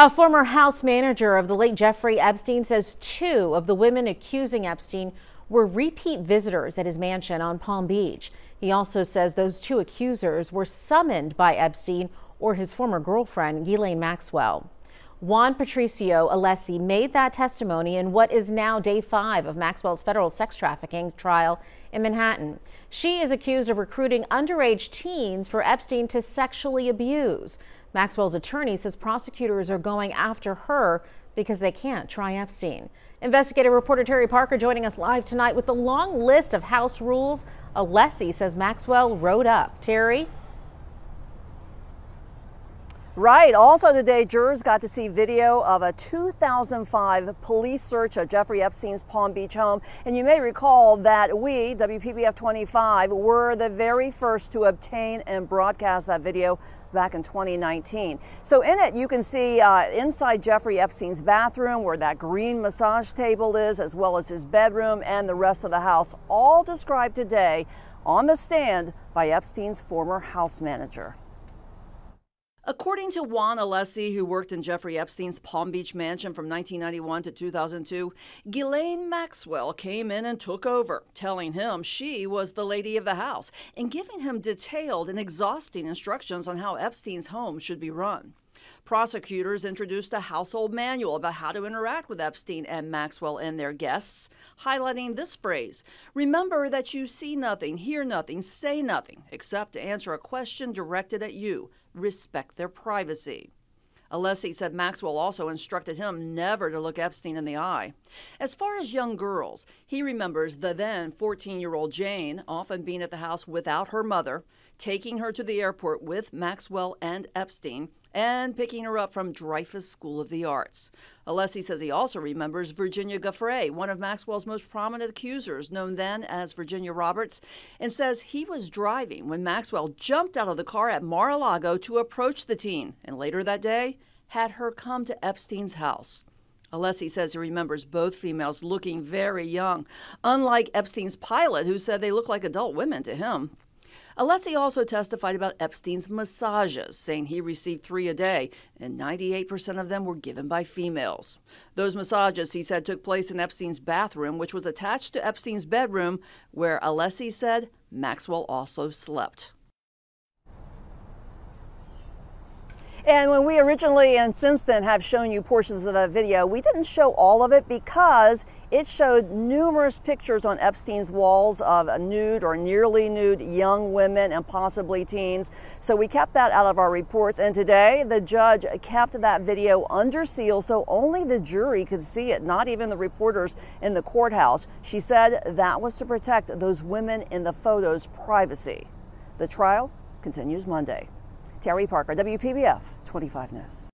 A former house manager of the late Jeffrey Epstein says two of the women accusing Epstein were repeat visitors at his mansion on Palm Beach. He also says those two accusers were summoned by Epstein or his former girlfriend, Ghislaine Maxwell. Juan Patricio Alessi made that testimony in what is now day 5 of Maxwell's federal sex trafficking trial in Manhattan. She is accused of recruiting underage teens for Epstein to sexually abuse. Maxwell's attorney says prosecutors are going after her because they can't try Epstein. Investigative reporter Terry Parker joining us live tonight with the long list of house rules Alessi says Maxwell wrote up. Terry? Right. Also today, jurors got to see video of a 2005 police search of Jeffrey Epstein's Palm Beach home. And you may recall that we, WPBF 25, were the very first to obtain and broadcast that video back in 2019. So in it, you can see inside Jeffrey Epstein's bathroom where that green massage table is, as well as his bedroom and the rest of the house, all described today on the stand by Epstein's former house manager. According to Juan Alessi, who worked in Jeffrey Epstein's Palm Beach mansion from 1991 to 2002, Ghislaine Maxwell came in and took over, telling him she was the lady of the house and giving him detailed and exhausting instructions on how Epstein's home should be run. Prosecutors introduced a household manual about how to interact with Epstein and Maxwell and their guests, highlighting this phrase: remember that you see nothing, hear nothing, say nothing, except to answer a question directed at you. Respect their privacy. Alessi said Maxwell also instructed him never to look Epstein in the eye. As far as young girls, he remembers the then 14-year-old Jane often being at the house without her mother, taking her to the airport with Maxwell and Epstein, and picking her up from Dreyfus School of the Arts. Alessi says he also remembers Virginia Giuffre, one of Maxwell's most prominent accusers, known then as Virginia Roberts, and says he was driving when Maxwell jumped out of the car at Mar-a-Lago to approach the teen, and later that day had her come to Epstein's house. Alessi says he remembers both females looking very young, unlike Epstein's pilot, who said they look like adult women to him. Alessi also testified about Epstein's massages, saying he received 3 a day, and 98% of them were given by females. Those massages, he said, took place in Epstein's bathroom, which was attached to Epstein's bedroom, where Alessi said Maxwell also slept. And when we originally and since then have shown you portions of that video, we didn't show all of it because it showed numerous pictures on Epstein's walls of nude or nearly nude young women and possibly teens. So we kept that out of our reports. And today, the judge kept that video under seal so only the jury could see it, not even the reporters in the courthouse. She said that was to protect those women in the photos' privacy. The trial continues Monday. Terry Parker, WPBF 25 News.